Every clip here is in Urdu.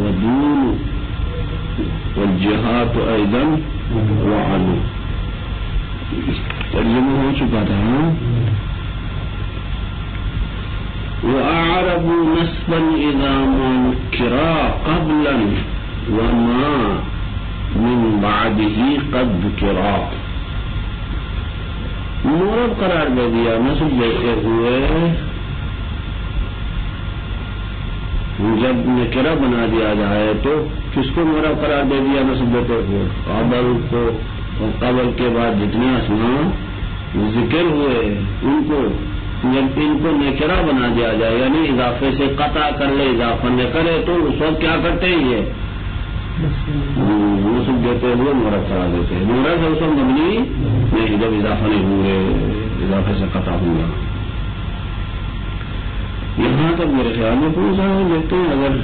ودون والجهات أيضا وعلو. ترجمہ ہو چکا تھا. وأعربوا نسبا إذا ما نكرا قبلا وما من بعده قد ذكرا. مورب قرار دے دیا نسب دیتے ہوئے جب نکرہ بنا دیا جائے تو کس کو مورب قرار دے دیا نسب دیتے ہوئے؟ قبل کو. اور قبل کے بعد جتنے اسماء ذکر ہوئے ان کو جب ان کو نکرہ بنا دیا جائے یعنی اضافے سے قطع کر لے اضافہ نہ کرے تو اس وقت کیا کرتے ہیں یہ نسب دیتے ہوئے مورب قرار دیتے ہیں. مورب ہے اس وقت مبنی نہیں جب اضافہ نہیں ہوئے اضافے سے قطع ہوا. یہاں تک میرے خیال میں پوچھا ہے دیکھتے ہیں اگر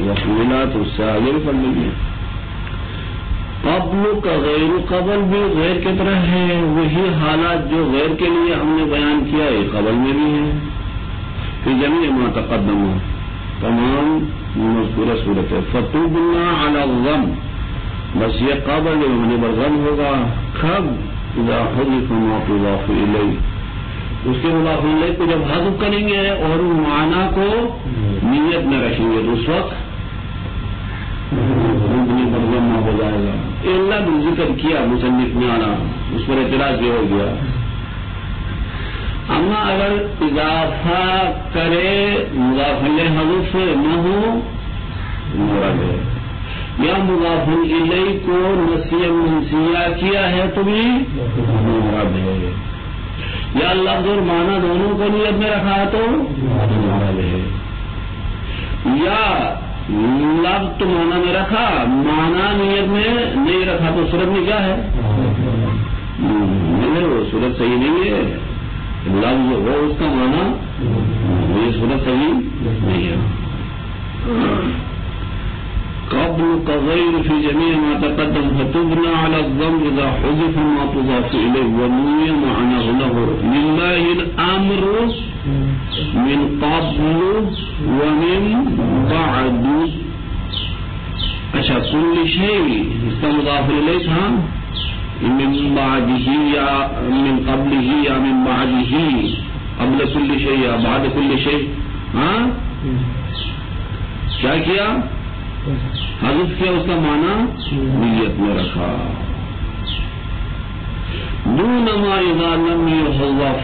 وقت ملا تو اس سے آگے بھی پڑھ لیں گے. قبل کا غیر قبل بھی غیر کی طرح ہے. وہی حالات جو غیر کے لیے ہم نے بیان کیا ہے قبل میں بھی ہے. کہ جميع ما تقدم تمام مذکورہ صورت ہے. فتوبنا علی الغم بس یہ قبل مبنی پر غم ہوگا. کب اذا حذف ما تضاف الیہ اس کے مضاف الیہ کو جب حذف کریں گے اور معنی کو نیت میں رکھیں گے تو اس وقت مبنی پر غم ہو جائے گا. اللہ نے ذکر کیا مصنف نے آنا اس پر اعتراض یہ ہو گیا. اما اگر اضافہ کرے مضاف الیہ حذف نہ ہو مراد ہے یا مضاف الیہ کو نسیہ منسیہ کیا ہے تو بھی مراد ہے یا لفظ اور معنی دونوں کو نیت میں رکھا ہے تو مراد ہے یا لفظ تو معنی میں رکھا معنی نیت میں نہیں رکھا تو صورت میں کیا ہے نہیں وہ صورت صحیح نہیں ہے. لفظ ہو اس کا معنی یہ صورت صحیح نہیں ہے. قبل كغير في جميع ما تقدم فتبنى على الضم إذا حذف ما تضاف إليه ونوي معناه له. لله الأمر من قبل ومن بعد. اچھا كل شيء اس کا مضاف الیہ تھا من بعده یا من قبله یا من بعده قبل كل شيء یا بعد كل شيء. ہاں کیا کیا حذف کیا اس کا معنی نیت میں رکھا. دون ما اذا لم يحذف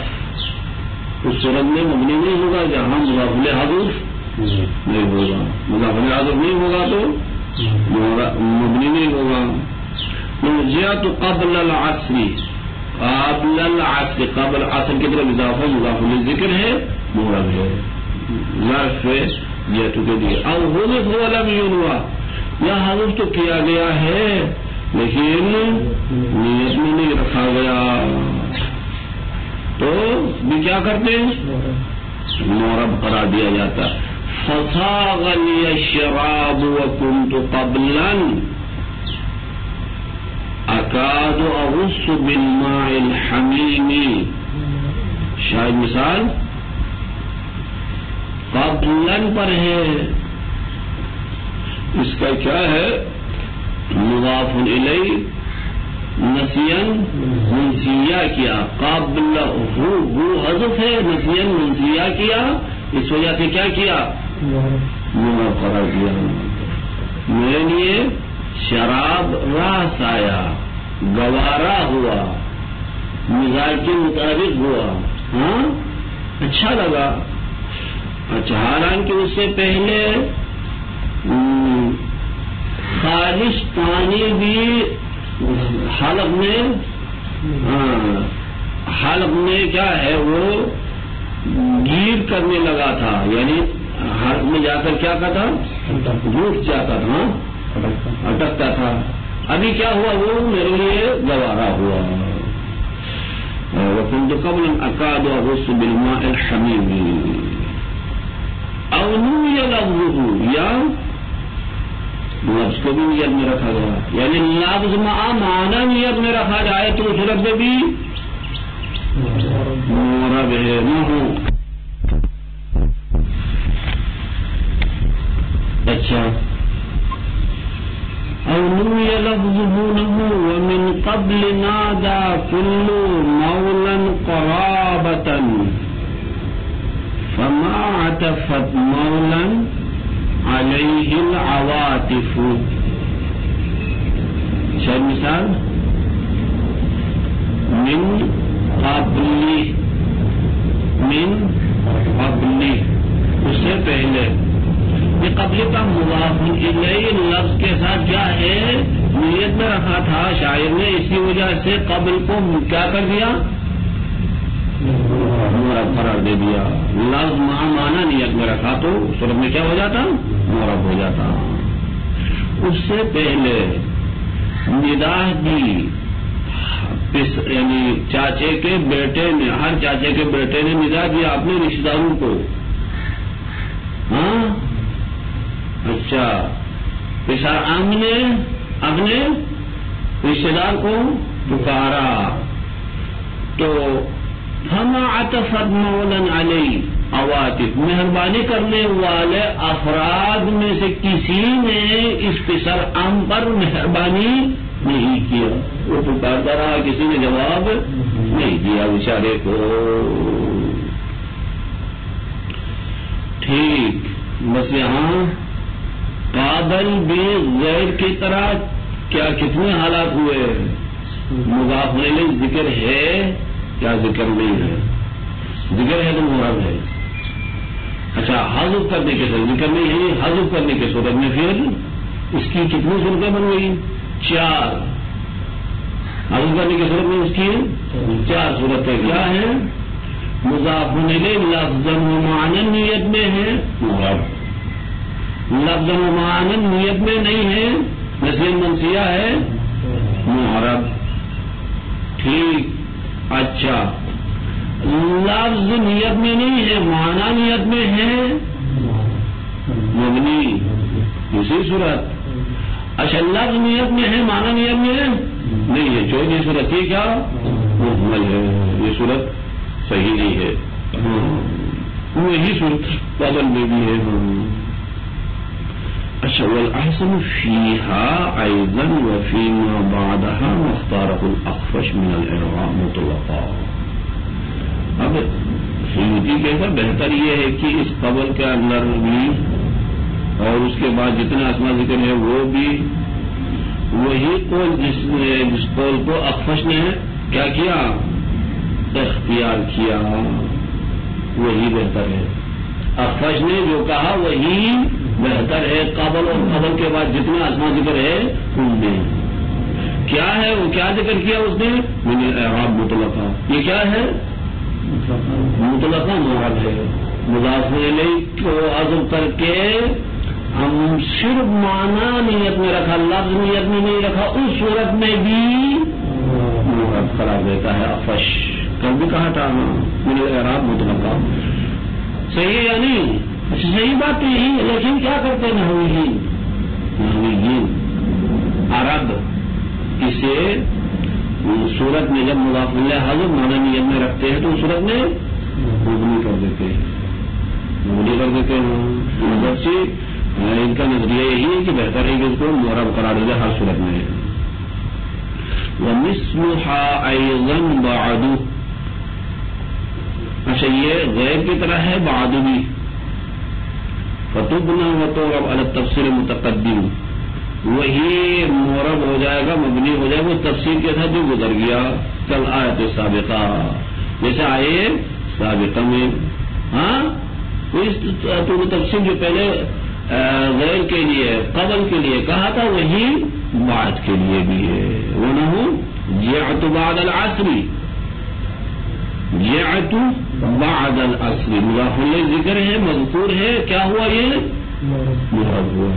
اس صورت میں مبنی نہیں ہوگا جہاں مضاف الیہ حذف نہیں ہوگا. مضاف الیہ حذف نہیں ہوگا تو مبنی نہیں ہوگا. مرجعت قبل العصر قبل العصر قبل عصر کی طرف اضافہ مضاف الیہ ذکر ہے مورب ہے ظرف ہے جیتو کے لیے. او حذف ولم ينوى یا حذف تو کیا گیا ہے لیکن نیت میں نہیں رکھا گیا تو بھی کیا کرتے ہیں مورب قرار دیا جاتا. فصاغ لي الشراب وكنت قبلا اکاد اغص بالماء الحمیم. شاید مثال قبلن پر ہے اس کا کیا ہے مضاف الیہ نسین منسیہ کیا. قبل ہو حذف ہے نسین منسیہ کیا اس وجہ سے کیا کیا مورب قرار دیا. میرے لیے شراب راس آیا گوارا ہوا مزاج کے مطابق ہوا ہاں اچھا لگا. اچھا حالانکہ اس سے پہلے خالص پانی بھی حلق میں کیا ہے وہ گیر کرنے لگا تھا یعنی حلق میں جا کر کیا کرتا ٹوٹ جاتا تھا اٹکتا تھا. ابھی کیا ہوا وہ میرے لیے گوارا ہوا. وكنت قبلا اكاد اغص بالماء الحميم. او نوي لفظه یا لفظ کو بھی نیت میں رکھا گیا یعنی لفظ معنی نیت میں رکھا جائے تو اس صورت میں بھی مورب ہے نہ ہو. اچھا او نوی لفظه له ومن قبل نادا كل مولا قرابة فما عطفت مولا عليه العواطف. شاید مثال من قبلی اس سے پہلے. یہ قبل کا مضاف الیہ لفظ کے ساتھ کیا ہے نیت میں رکھا تھا شاعر نے, اسی وجہ سے قبل کو کیا کر دیا مورب قرار دے دیا. لفظ معنی نیت میں رکھا تو صورت میں کیا ہو جاتا مورب ہو جاتا. اس سے پہلے ندا دی یعنی چاچے کے بیٹے نے, ہر چاچے کے بیٹے نے ندا دیا اپنے رشتے داروں کو. ہاں اچھا پسر عام نے اپنے رشتے دار کو پکارا تو فما عطفت مولا علیہ عواطف, مہربانی کرنے والے افراد میں سے کسی نے اس پسر عام پر مہربانی نہیں کیا. وہ پکارتا رہا, کسی نے جواب نہیں دیا بیچارے کو. ٹھیک, بس یہاں قابل بھی غیر کی طرح کیا کتنے حالات ہوئے, مضاف الیہ ذکر ہے کیا ذکر نہیں ہے, ذکر ہے تو مراد ہے. اچھا حذف کرنے کے صورت ذکر نہیں ہے, حذف کرنے کے صورت میں پھر اس کی کتنی صورتیں بن گئی 4. حذف کرنے کی صورت میں اس کی 4 صورتیں کیا ہیں, مضاف الیہ لفظ و معنی نیت میں ہے مراد, لفظ و معنی نیت میں نہیں ہے نسیاً منسیہ ہے معرب. ٹھیک, اچھا لفظ نیت میں نہیں ہے معنی نیت میں ہے مبنی, اسی صورت. اچھا لفظ نیت میں ہے معنی نیت میں نہیں ہے, چوتھی صورت یہ کیا محمل ہے, یہ صورت صحیح نہیں ہے. وہی صورت بدل میں بھی ہے. اچھا والاحسن فيها ايضا وفيما بعدها مختاره الاخفش من الاعراب مطلقا. اب سیوطی کہتا بہتر یہ ہے کہ اس قبل کے اندر بھی اور اس کے بعد جتنا اسما ذکر ہے وہ بھی وہی قول جس قول کو اخفش نے کیا کیا اختیار کیا وہی بہتر ہے. اخفش نے جو کہا وہی بہتر ہے. قبل اور قبل کے بعد جتنا اسما ذکر ہے ان میں کیا ہے, وہ کیا ذکر کیا اس نے من الاعراب مطلقا. یہ کیا ہے مطلقا مراد ہے. مضاف الیہ کو حذف کر کے ہم صرف معنی نیت میں رکھا, لفظ نیت میں نہیں رکھا, اس صورت میں بھی مراد قرار دیتا ہے اخفش. کل بھی کہا تھا من الاعراب مطلقا. صحیح ہے یا نہیں؟ اچھا صحیح بات تو یہی ہے, لیکن کیا کرتے نحویین عرب اسے صورت میں جب مضاف الیہ حذف معنی نیت میں رکھتے ہیں تو اس صورت میں مبنی کر دیتے ہیں. مطلب سے ان کا نظریہ یہی ہے کہ بہتر ہے کہ اس کو معرب قرار دے ہر صورت میں. ومثلها ايضا بعد. اچھا یہ غیر کی طرح ہے بعد بھی. فتبنا وتعرب على التفسير المتقدم, وہی معرب ہو جائے گا مبنی ہو جائے گا وہ تفسیر کے ساتھ جو گزر گیا کل آیت سابقہ, جیسے آئے سابقہ میں. ہاں تو تفسیر جو پہلے غیر کے لیے قبل کے لیے کہا تھا وہی بعد کے لیے بھی ہے. وَنَهُ جِعْتُ بَعْدَ الْعَصْرِ, جِعْتُ بعد العصر مضاف الیہ ذکر ہے مذکور ہے, کیا ہوا یہ مراد ہوا.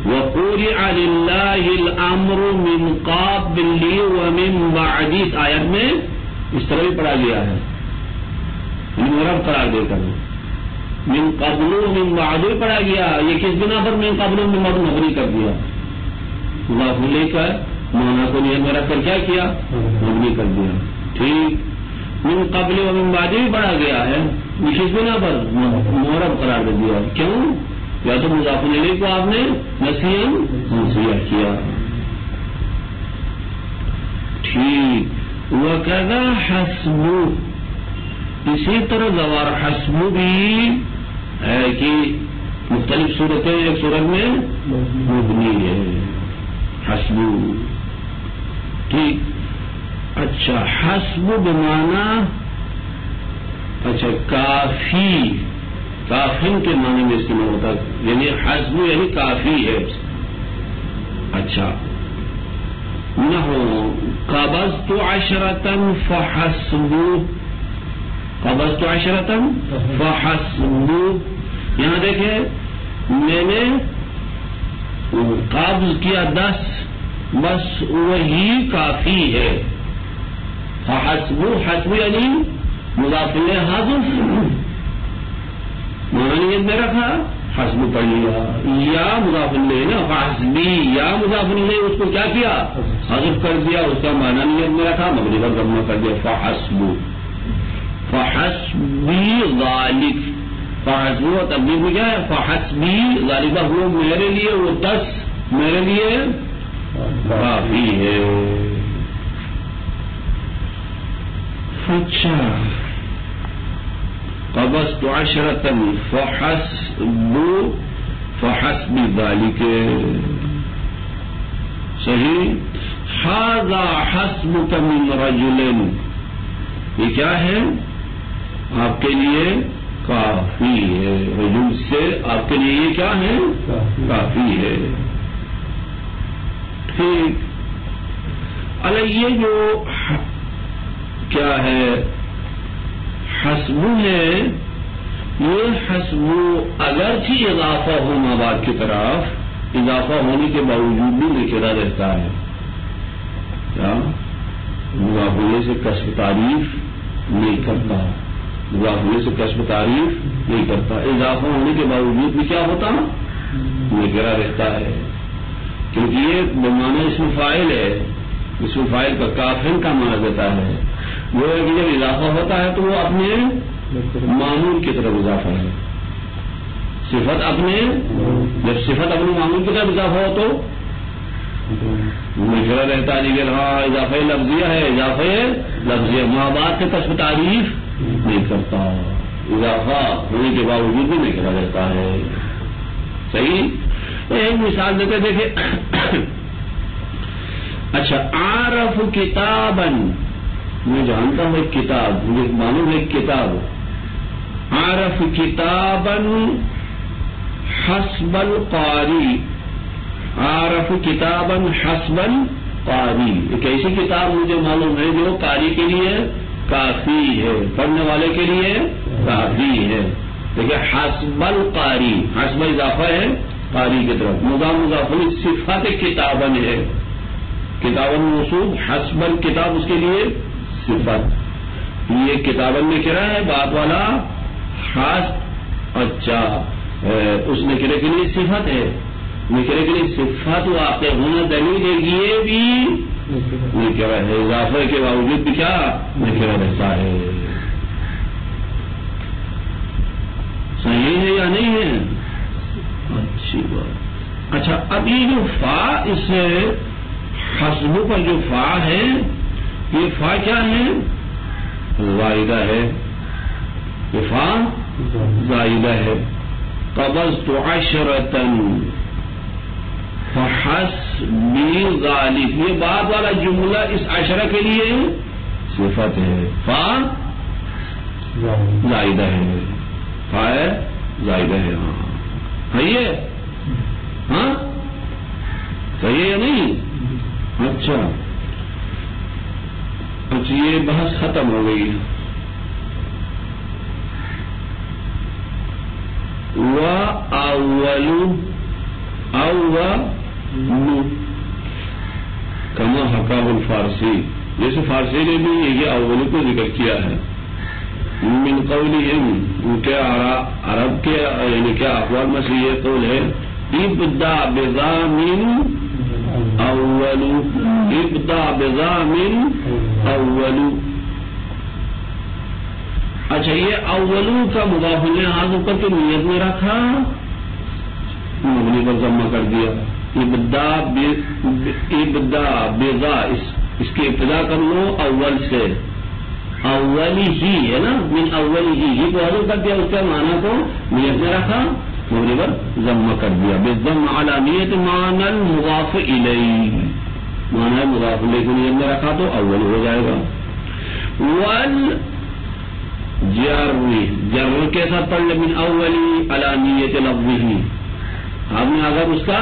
وَقُرِعَ لِلَّهِ الْأَمْرُ مِنْ قَبْلِ وَمِنْ بَعْدِ. اس آیت میں اس طرح بھی پڑھا گیا ہے مراد قرار دے کر من قبل من بعد پڑھا گیا. یہ کس بنا پر من قبل من بعد مبنی کر دیا, مضاف الیہ کا معنی کو نیت میں رکھ کر کیا کیا مبنی کر دیا. ٹھیک, من قبل و من بعد بھی پڑھا گیا ہے, کس بنا پر معرب قرار دے دیا. کیوں یا تو مضاف الیہ کو آپ نے نسیاً منسیہ کیا. ٹھیک. وکذا حسب، اسی طرح زوار حسب بھی ہے کہ مختلف صورتیں ایک صورت میں مبنی ہے حسب. ٹھیک. اچھا حسب بمانا اچھا کافی، کافن کے معنی میں استعمال ہوتا ہے، یعنی حسب یعنی کافی ہے. اچھا نحو قبضت عشرة فحسبوا، قبضت عشرة فحسبوا. یہاں دیکھیں میں نے قبض کیا 10، بس وہی کافی ہے. فحسبوا، حسب یعنی مضاف الیہ حذف، معنی نیت میں رکھا حسب پڑھ لیا، یا مضاف الیہ نا فحسبی، یا مضاف الیہ اس کو کیا کیا حذف کر دیا، اس کا معنی نیت میں رکھا مبنی پر ضمہ کر دیا. فحسبوا، فحسبی ذالک، فحسبوا تبدیل میں کیا ہے فحسبی ذالک، وہ میرے لیے وہ 10 میرے لیے کافی ہے. اچھا قبضت عشرة فحسبوا فحسب ذلك. صحیح. هذا حسبك من رجل، یہ کیا ہے آپ کے لیے کافی ہے، رجل سے آپ کے لیے یہ کیا ہے کافی ہے. ٹھیک. یہ جو کیا ہے حسب ہے، یہ حسب اگرچہ اضافہ ہو مابعد کی طرف، اضافہ ہونے کے باوجود بھی نکرہ رہتا ہے. کیا مضاف الیہ سے کسب تعریف نہیں کرتا، مضاف الیہ سے کسب تعریف نہیں کرتا، اضافہ ہونے کے باوجود بھی کیا ہوتا نکرہ رہتا ہے. کیونکہ یہ بمعنی اسم فاعل ہے، اسم فاعل کا کافن کا معنی دیتا ہے. وہ ہے کہ جب اضافہ ہوتا ہے تو وہ اپنے معمول کی طرف اضافہ ہے. صفت اپنے، جب صفت اپنے معمول کی طرف اضافہ ہو تو نکرہ رہتا ہے. لیکن ہاں اضافہ لفظیہ ہے، اضافہ لفظیہ مابعد سے کسب تعریف نہیں کرتا، اضافہ ہونے کے باوجود بھی نکرہ رہتا ہے. صحیح. ایک مثال دیتے دیکھیں. اچھا عارف کتاباً، میں جانتا ہوں ایک کتاب، مجھے معلوم ہے ایک کتاب. عارف کتاباً حسب القاری، عارف کتاباً حسب القاری، ایک ایسی کتاب مجھے معلوم ہے جو قاری کے لیے کافی ہے، پڑھنے والے کے لیے کافی ہے. دیکھیں حسب القاری، حسب اضافہ ہے قاری کی طرف، مضاف الیہ صفت کتاباً ہے، کتاباً موصوف، حسب الکتاب اس کے لیے صفت. یہ کتاباً میں کرا ہے بات والا حسب. اچھا اس نکرے کے لیے صفت ہے، نکرے کے لیے صفت واقع ہونا دلیل ہے، یہ بھی نکرہ ہے، اضافے کے باوجود بھی کیا نکرہ رہتا ہے. صحیح ہے یا نہیں ہے؟ اچھی بات. اچھا اب یہ جو فا، اس سے حسب پر جو فا ہے، یہ فا کیا ہے زائدہ ہے، یہ فا زائدہ ہے. قبضت عشرة فحسبی ذالک، یہ بعد والا جملہ اس عشرہ کے لیے صفت ہے، فا زائدہ ہے، فا زائدہ ہے. ہاں ہے یہ، ہاں صحیح ہے یا نہیں؟ اچھا اچھا یہ بحث ختم ہو گئی. وَأَوَّلُ کما حکام الفارسی، جیسے فارسی نے بھی یہ اول کو ذکر کیا ہے. من قولہم، ان کے عرب کے یعنی کیا اقوال میں سے یہ قول ہے ابدا بضامن اول، ابدا بضامن اول. اچھا یہ اولو کا مضاف الیہ حاضر کر کے نیت میں رکھا پر ضمہ کر دیا. ابدا بغا اس کی ابتدا کر لو اول سے, اولی ہی ہے نا, من اولی ہی کو حضر کر دیا, اس کا معنی کو نیت میں رکھا, مبنی پر ضمہ کر دیا. بالضم علی نیت معنی المضاف الیہ, معنی مضاف الیہ کو نیت میں رکھا تو اول ہو جائے گا. جر کے ساتھ پڑھ لے من اولی علی نیت لفظہ, آپ نے اگر اس کا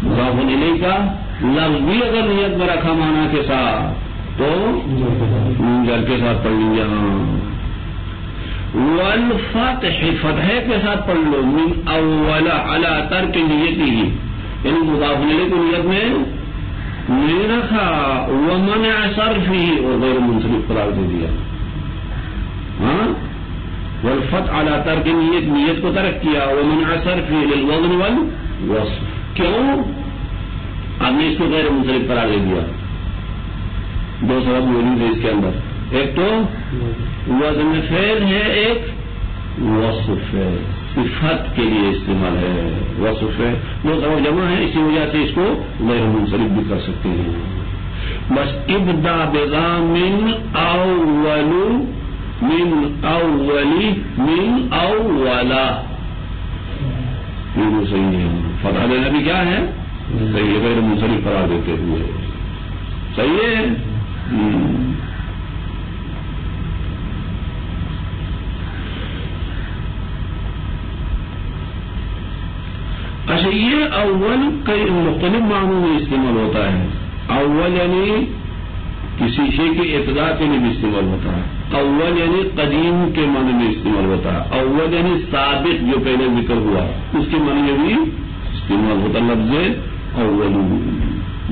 مضاف الیہ کا لفظ بھی اگر نیت میں رکھا معنی کے ساتھ تو جر کے ساتھ پڑھ لیجیے. ہاں, والفتح فتح کے ساتھ پڑھ لو من اول علی ترک نیتی ہی, یعنی مضاف الیہ کو نیت میں نہیں رکھا, ومنع صرفہ اور غیر منصرف قرار دے دیا. ہاں, والفتح علی ترک نیت کو ترک کیا, ومنع صرفہ للوزن والوصف. کیوں آپ نے اس کو غیر منصرف قرار دے دیا؟ دو سبب موجود ہے اس کے اندر, ایک تو وزن فعل ہے, ایک وصف ہے, صفت کے لیے استعمال ہے وصف ہے, دو سبب جمع ہے, اسی وجہ سے اس کو غیر منصرف بھی کر سکتے ہیں. بس ابدا بغا من اولو من اولی من اولا, یہ صحیح ہے. فتح دینا بھی کیا ہے؟ صحیح ہے, غیر منصرف قرار دیتے ہوئے صحیح ہے. اچھا, یہ اول کئی مختلف معنوں میں استعمال ہوتا ہے. اول یعنی کسی شے کی ابتدا کے لیے بھی استعمال ہوتا ہے. اول یعنی قدیم کے معنی میں استعمال ہوتا ہے. اول یعنی سابق جو پہلے ذکر ہوا اس کے معنی میں بھی استعمال ہوتا ہے لفظ اول.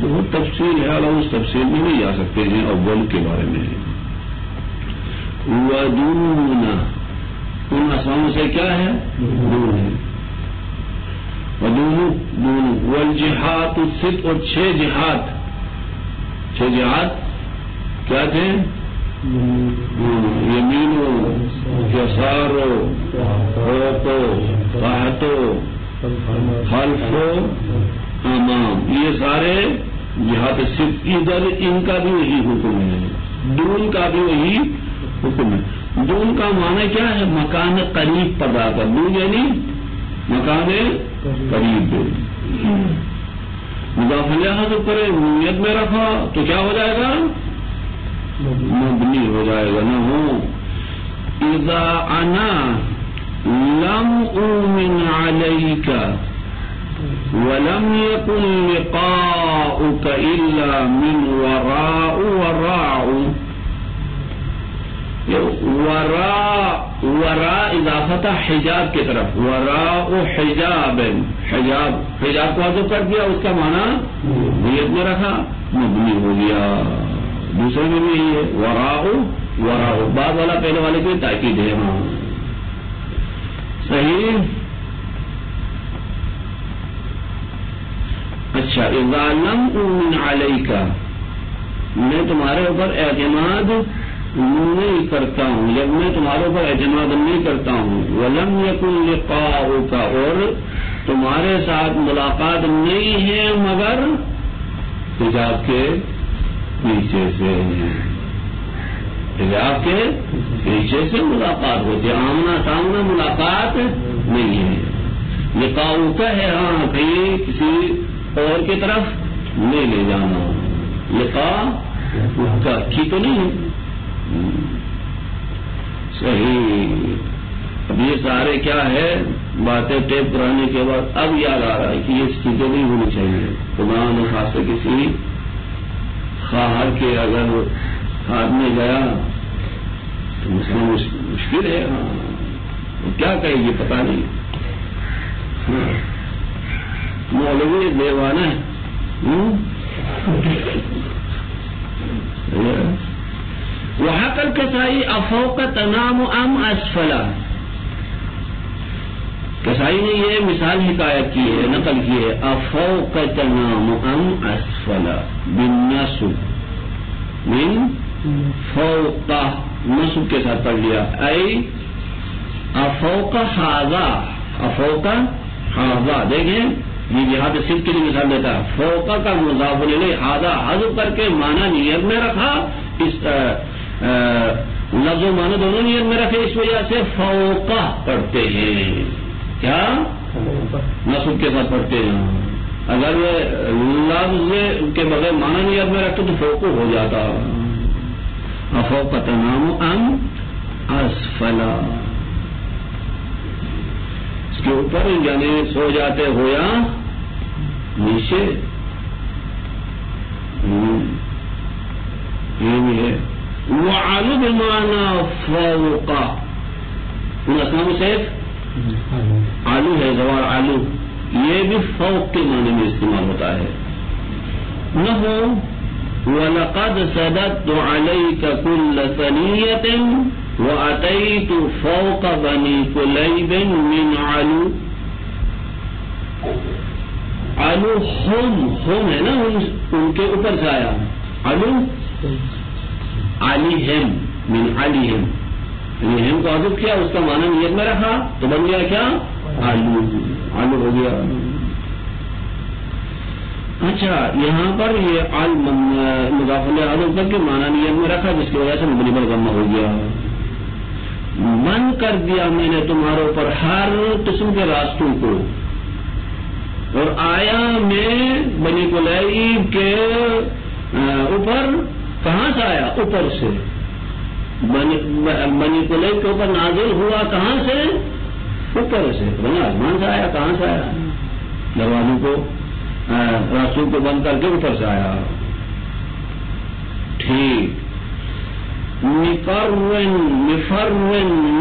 بہت تفصیل ہے, اور اس تفصیل میں نہیں جا سکتے ہیں اول کے بارے میں. ودون ان اسماء سے کیا ہے؟ دون ہے. ودون دون والجہاد الست, اور چھ جہاد کیا تھے؟ یمینو, یسارو, فوقو, تحتو, خلفو, امام, یہ سارے جہاد الست. ادھر ان کا بھی وہی حکم ہے, دون کا بھی وہی حکم ہے. دون کا معنی کیا ہے؟ مکان قریب پیدا کر. دون یعنی مکان قریب. مضاف الیہ حذف کرے, نیت میں رکھا تو کیا ہو جائے گا؟ مبنی ہو جائے گا. نہ ہو اذا انا لم اؤمن علیک ولم يكن لقاؤك الا من وراء وراء اضافت حجاب کی طرف. وراء حجاب کو حذف کر دیا, اس کا معنی نیت میں رکھا, مبنی ہو گیا. دوسرے میں بھی یہی ہے, وراء بعد والا پہلے والے کی تاکید ہے. ہاں صحیح. اچھا, اذا لم اؤمن علیک, میں تمہارے اوپر اعتماد نہیں کرتا ہوں, جب میں تمہارے اوپر اعتماد نہیں کرتا ہوں. ولم یکن لقاؤک, اور تمہارے ساتھ ملاقات نہیں ہے مگر حجاب کے پیچھے سے. حجاب کے پیچھے سے ملاقات ہوتی ہے, آمنا سامنا ملاقات نہیں ہے. لقاؤک ہے, ہاں کہیں کسی اور کی طرف نہیں لے جانا. لقاء کا کی تو نہیں ہے. صحیح. اب یہ سارے کیا ہے باتیں ٹیپ کرانے کے بعد اب یاد آ رہا ہے کہ یہ چیزیں نہیں ہونی چاہیے. خدا نے خاص سے کسی خواہر کے اگر ہاتھ میں گیا تو مسئلہ مشکل ہے. وہ کیا کہے گی پتا نہیں. مولوی دیوانہ ہے. وحق الکسائی افوق تنام ام اسفلا. کسائی نے یہ مثال حکایت کی ہے, نقل کی ہے. افوق تنام ام اسفلا بالنصب, من فوق نصب کے ساتھ پڑھ لیا. ای افوق هذا, افوق ہاضا دیکھیں یہ جہاد صرف کے لیے مثال دیتا ہے. فوقا کا مضاف الیہ ہاضا حذف کر کے معنی نیت میں رکھا, اس لفظ و معنی دونوں نیت میں رکھے, اس وجہ سے فوقا پڑھتے ہیں. کیا نصب کے ساتھ پڑھتے ہیں. اگر لفظ کے بغیر معنی نیت میں رکھتے تو فوقو ہو جاتا. فوق تنام ام اسفلا, اس کے اوپر یعنی سو جاتے ہو یا نیچے, یہ بھی ہے. وعلو بمعنی فوقا, اسلام سیف آلو ہے, زوار آلو, یہ بھی فوق کے معنی میں استعمال ہوتا ہے. نحو وَلَقَدْ سَدَدْتُ عَلَيْكَ كُلَّ ثَنِيَّةٍ وَأَتَيْتُ فَوْقَ بَنِي كُلَيْبٍ مِّنْ عَلُو. علو ہم ہے نا, ان کے اوپر سے آیا. علو علیہم من علیہم, یعنی ہم کو حذف کیا, اس کا معنی نیت میں رکھا تو بن گیا کیا علو, علو ہو گیا. اچھا یہاں پر یہ مضاف الیہ حذف کر کے معنی نیت میں رکھا, جس کی وجہ سے مبنی پر ضمہ ہو گیا. بند کر دیا میں نے تمہارے اوپر ہر قسم کے راستوں کو, اور آیا میں بنی کلیب کے اوپر. کہاں سے آیا؟ اوپر سے. بنی کلیب کے اوپر نازل ہوا کہاں سے؟ اوپر سے. بنا آسمان سے آیا, کہاں سے آیا؟ دروازوں کو راستوں کو بند کر کے اوپر سے آیا. ٹھیک. مفرن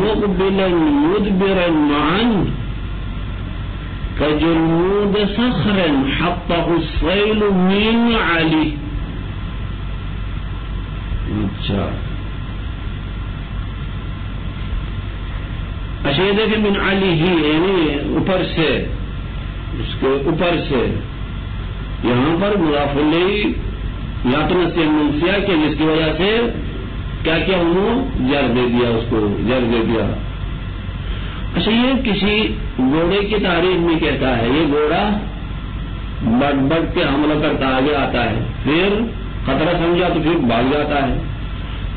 مقبلا مدبرا معا كجلود صخر حطه السيل من علی. اچھا یہ دیکھیں من علی ہی یعنی اوپر سے, اس کے اوپر سے. یہاں پر مضاف الیہ یا تو نصیحت منسیہ کے, جس کی وجہ سے کیا کیا انہوں جر دے دیا, اس کو جر دے دیا. اچھا یہ کسی گھوڑے کی تعریف میں کہتا ہے, یہ گھوڑا بڑھ بڑھ کے حملہ کرتا آگے آتا ہے, پھر خطرہ سمجھا تو پھر بھاگ جاتا ہے,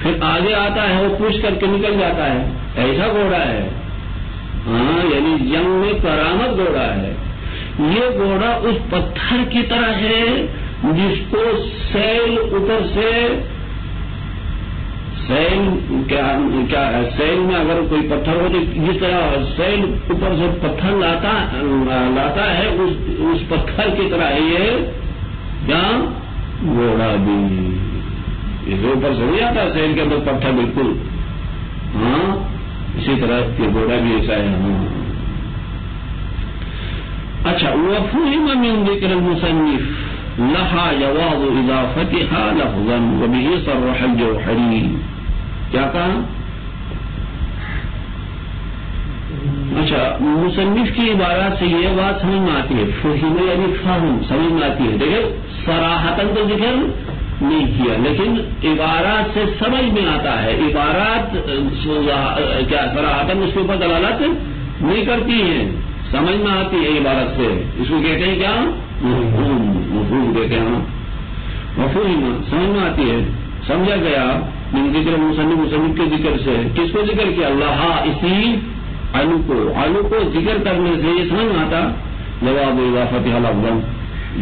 پھر آگے آتا ہے وہ پوچھ کر کے نکل جاتا ہے. ایسا گھوڑا ہے, ہاں یعنی جنگ میں کرامت گھوڑا ہے. یہ گھوڑا اس پتھر کی طرح ہے جس کو سیل اوپر سے, سیل کیا ہے, سیل میں اگر کوئی پتھر ہو تو جس طرح سیل اوپر سے پتھر لاتا ہے, اس پتھر کی طرح ہے یہ کیا گھوڑا بھی. یہ اوپر سے نہیں آتا سیل کے اندر پتھر بالکل, ہاں اسی طرح یہ گھوڑا بھی ایسا ہے. ہاں اچھا وفهم من ذکر المصنف لها جواز اضافتها لفظا وبه صرح الجوهری. کیا کہا؟ اچھا مصنف کی عبارات سے یہ بات سمجھ میں آتی ہے, فہم یعنی فہم سمجھ میں آتی ہے. دیکھیں صراحتاً تو ذکر نہیں کیا, لیکن عبارات سے سمجھ میں آتا ہے. عبارات کیا صراحتاً اس کے اوپر دلالت نہیں کرتی ہیں, سمجھ میں آتی ہے عبارت سے. اس کو کہتے ہیں کیا مفہوم کہتے ہیں. مفہوم سمجھ میں آتی ہے, سمجھا گیا. من ذکر مصنف کے ذکر سے کس کو ذکر کیا؟ اللہ, اسی علو کو ذکر کرنے سے یہ سمجھ میں آتا جواب اضافت لفظا.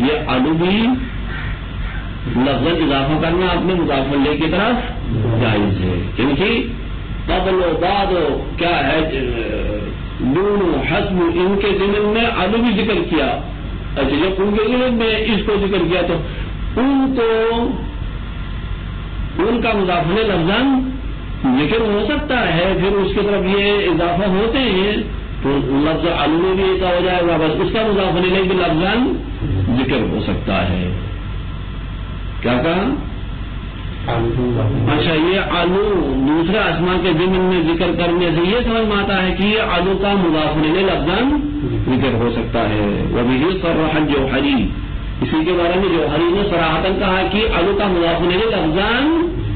یہ علو بھی لفظ اضافہ کرنا اپنے مضاف الیہ کی طرف جائز ہے, کیونکہ قبل و بعد کیا ہے دونوں حسب ان کے ضمن میں علو بھی ذکر کیا. اچھا جب ان کے ضمن میں اس کو ذکر کیا تو ان کا مضاف الیہ لفظاً ذکر ہو سکتا ہے, پھر اس کی طرف یہ اضافہ ہوتے ہیں تو لفظ علو میں بھی ایسا ہو جائے گا, بس اس کا مضاف الیہ بھی لفظاً ذکر ہو سکتا ہے. کیا کہا؟ اچھا یہ علو دوسرے اسماء کے ضمن میں ذکر کرنے سے یہ سمجھ میں آتا ہے کہ یہ علو کا مضاف الیہ لفظاً ذکر ہو سکتا ہے. وبه صرح الجوهری, اسی کے بارے میں جوہری نے صراحتاً کہا کہ علو کا مضاف الیہ لفظاً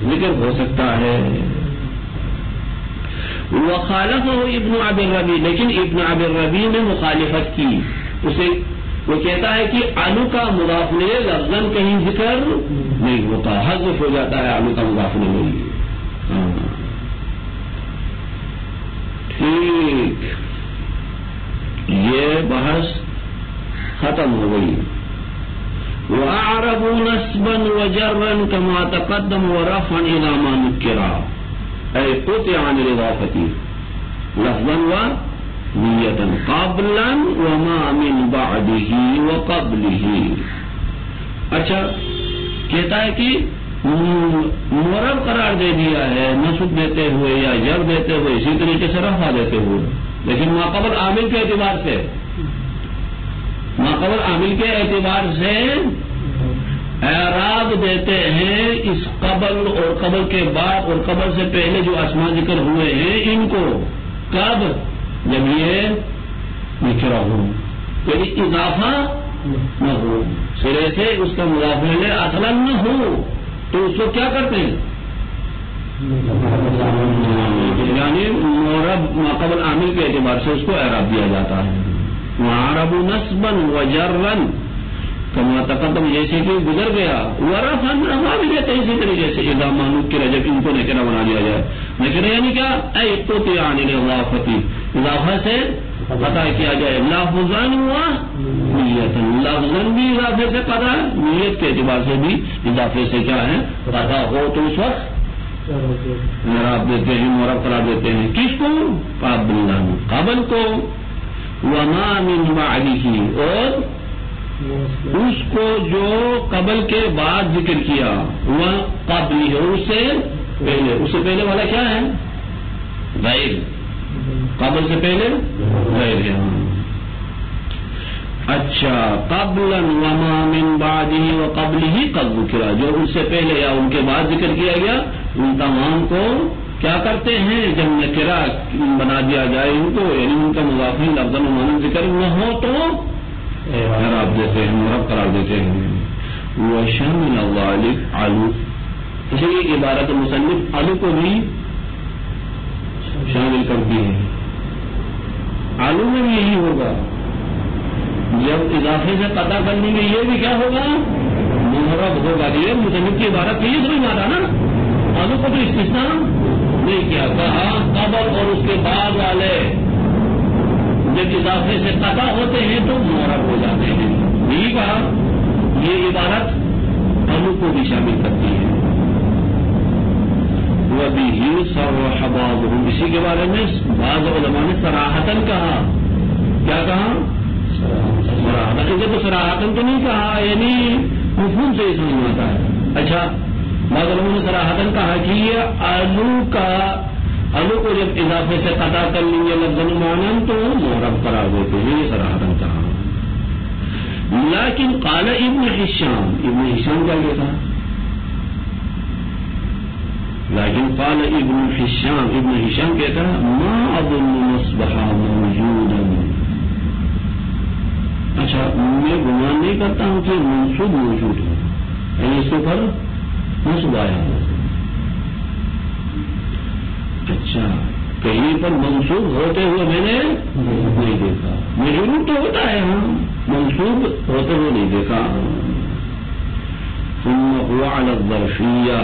ذکر ہو سکتا ہے. وخالفه ابن ابی الربیع, لیکن ابن ابی الربیع نے مخالفت کی. اسے وہ کہتا ہے کہ آلو کا مضاف الیہ لفظاً کہیں ذکر نہیں ہوتا، حذف ہو جاتا ہے آلو کا مضاف الیہ۔ ٹھیک، یہ بحث ختم ہو گئی۔ وَأَعْرَبُوا نَسْبًا وَجَرًّا كَمَا تَقَدَّمَ وَرَفْعًا إِلَى مَا نُكِّرَ أي قطع عن الإضافة لفظا ونية قبلا وما من بعده وقبله۔ اچھا کہتا ہے کہ معرب قرار دے دیا ہے نصب دیتے ہوئے یا جر دیتے ہوئے، اسی طریقے سے رفع دیتے ہوئے، لیکن ما قبل عامل کے اعتبار سے، ما قبل عامل کے اعتبار سے اعراب دیتے ہیں اس قبل اور قبل کے بعد اور قبل سے پہلے جو اسماء ذکر ہوئے ہیں ان کو، کب؟ جب یہ نکرہ ہو، یعنی اضافہ نہ ہو، سرے سے اس کا مضاف الیہ اصلا نہ ہو، تو اس کو کیا کرتے ہیں؟ یعنی معرب ما قبل عامل کے اعتبار سے اس کو اعراب دیا جاتا ہے۔ وَعَرَبُ نَصْبًا وَجَرًّا کما تقدم، جیسے کہ گزر گیا، ورفعًا رفع بھی دیتے ہیں اسی طریقے سے، اذا ما نکر، جب ان کو نکرہ بنا دیا جائے۔ نکرہ یعنی کیا؟ اے قطع عن الاضافة، اضافہ سے قطع کیا جائے، لفظاً ونیۃً، لفظاً بھی اضافے سے قطع، نیت کے اعتبار سے بھی اضافے سے کیا ہے قطع ہو، تو اس وقت اعراب دیتے ہیں، معرب قرار دیتے ہیں۔ کس کو؟ قبلا، قبل کو، وما من بعده، اور اس کو جو قبل کے بعد ذکر کیا، وہ قبل ہے، اس سے پہلے، اس سے پہلے والا کیا ہے؟ غیر، قبل سے پہلے غیر ہے۔ اچھا، قبلا وما من بعده وقبله قد ذکر، جو ان سے پہلے یا ان کے بعد ذکر کیا گیا، ان تمام کو کیا کرتے ہیں؟ جب نکرہ بنا دیا جائے ان کو، یعنی ان کا مضاف لفظ معنی ذکر نہ ہو تو اعراب دیتے ہیں، معرب قرار دیتے ہیں۔ وشامل ذلك علو، اس لیے عبارت مصنف علو کو بھی شامل کرتی ہے۔ علو میں بھی یہی ہوگا، جب اضافے سے قطع کرنے میں یہ بھی کیا ہوگا؟ معرب ہوگا۔ یہ مصنف کی عبارت یہ سمجھ میں آتا نا، علو کو تو استثناء نہیں کیا، کہا قبل اور اس کے بعد والے جب اضافے سے قطع ہوتے ہیں تو معرب ہو جاتے ہیں، نہیں کہا۔ یہ عبارت علو کو بھی شامل کرتی ہے۔ وَبِهِ صَرَّحَ بَعْضُهُمْ، اسی کے بارے میں بعض علماء نے صراحتاً کہا، کیا کہا؟ صراحتاً، تو صراحتاً تو نہیں کہا، یعنی مفہوم سے ہی سمجھ آتا ہے۔ اچھا، بعض علماء نے صراحتاً کہا کہ یہ علو کو جب اضافے سے قطع کر لیں گے لفظاً معناً تو معرب قرار دیتے ہیں، یہ صراحتاً کہا۔ لیکن قال ابن ہشام، ابن ہشام کیا کہتا؟ لیکن قال ابن ہشام، ابن ہشام کہتا ما اظن نصبها موجودا، اچھا میں گمان نہیں کرتا ہوں کہ منصوب موجود ہو، یعنی اس کے اوپر منصوب آیا ہو۔ اچھا، کہیں پر منصوب ہوتے ہوئے میں نے نہیں دیکھا، مجرور تو ہوتا ہے، ہاں منصوب ہوتے ہوئے نہیں دیکھا۔ ثم هو على الظرفية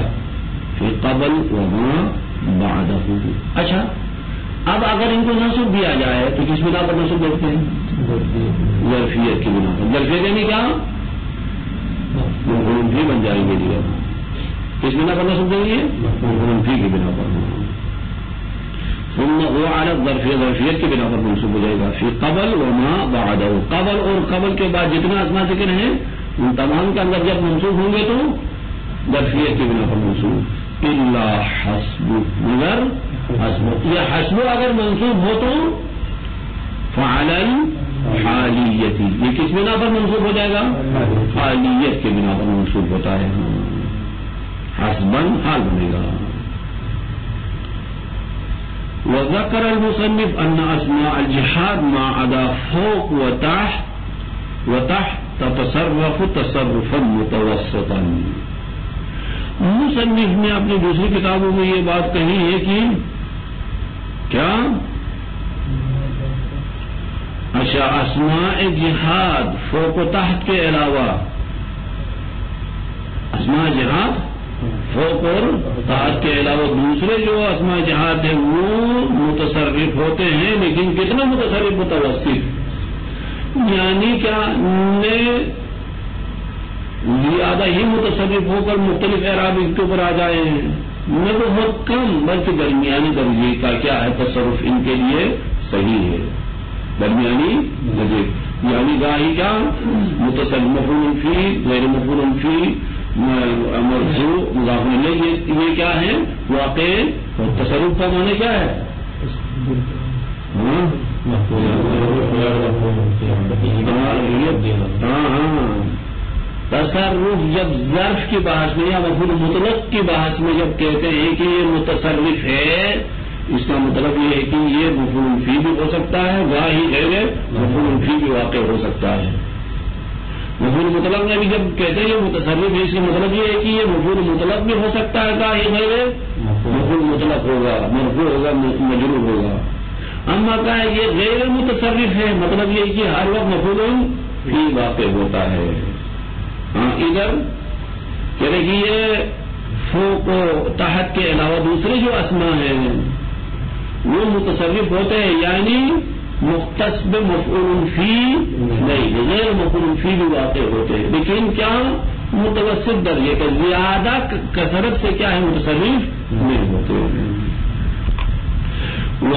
في قبل وما بعده۔ اچھا، اب اگر ان کو نصب دیا جائے تو کس بنا پر نصب دیتے ہیں؟ ظرفیت کی بنا پر۔ ظرفیت یعنی کیا؟ مفعول بھی بن جائیں گے، لیے کس بنا پر نصب دیں گے؟ مفعول بھی کی بنا پر۔ ثم هو على الظرفية، ظرفیت کی بنا پر منصوب ہو جائے گا، فی قبل وما بعده، قبل اور قبل کے بعد جتنا اسماء ذکر ہیں ان تمام کے اندر جب منصوب ہوں گے تو ظرفیت کی بنا پر منصوب، الا حسب، مگر حسب، یہ حسب اگر منصوب ہو تو فعل الحالیت، یہ کس بنا پر منصوب ہو جائے گا؟ حالیت کے بنا پر منصوب ہوتا ہے، حسبا حال بنے گا۔ وذكر المصنف أن أسماء الجهاد ما عدا فوق وتحت تتصرف تصرفا متوسطا۔ مصنف نے اپنی دوسری کتابوں میں یہ بات کہی ہے کہ کیا؟ اچھا اسماء جہاد فوق و تحت کے علاوہ اسماء جہاد فوق اور تحت کے علاوہ دوسرے جو اسماء جہاد ہیں وہ متصرف ہوتے ہیں، لیکن کتنا متصرف؟ متوسط، یعنی کیا نے زیادہ ہی متصرف ہو کر مختلف اعراب اس کے اوپر آ جائے ہیں، نہ بہت کم بلکہ درمیانی درجے کا کیا ہے تصرف ان کے لیے صحیح ہے، درمیانی درجے، یعنی گاہی کیا متصرف مفعول فی غیر مفعول فی مرفوع مضاف الیہ، یہ کیا ہے واقع تصرف کا معنی کیا ہے؟ تصرف جب ظرف کی بحث میں یا مفعول مطلق کی بحث میں جب کہتے ہیں کہ یہ متصرف ہے، اس کا مطلب یہ ہے کہ یہ مفعول فی بھی ہو سکتا ہے، گاہی غیر مفعول فی بھی واقع ہو سکتا ہے۔ مفعول مطلق میں بھی جب کہتے ہیں یہ متصرف ہے، اس کا مطلب یہ ہے کہ یہ مفعول مطلق بھی ہو سکتا ہے، گاہی غیر مفعول مطلق ہوگا، مرفوع ہوگا، مجرور ہوگا۔ اما کہا ہے یہ غیر متصرف ہے، مطلب یہ ہے کہ ہر وقت مفعول فی واقع ہوتا ہے۔ ہاں ادھر کہہ رہے کہ یہ فوق و تحت کے علاوہ دوسرے جو اسماء ہیں وہ متصرف ہوتے ہیں، یعنی مختص بمفعول فی نہیں، غیر مفعول فی بھی واقع ہوتے ہیں، لیکن کیا متوسط درجے کا، زیادہ کثرت سے کیا ہے متصرف نہیں ہوتے ہیں۔ وہ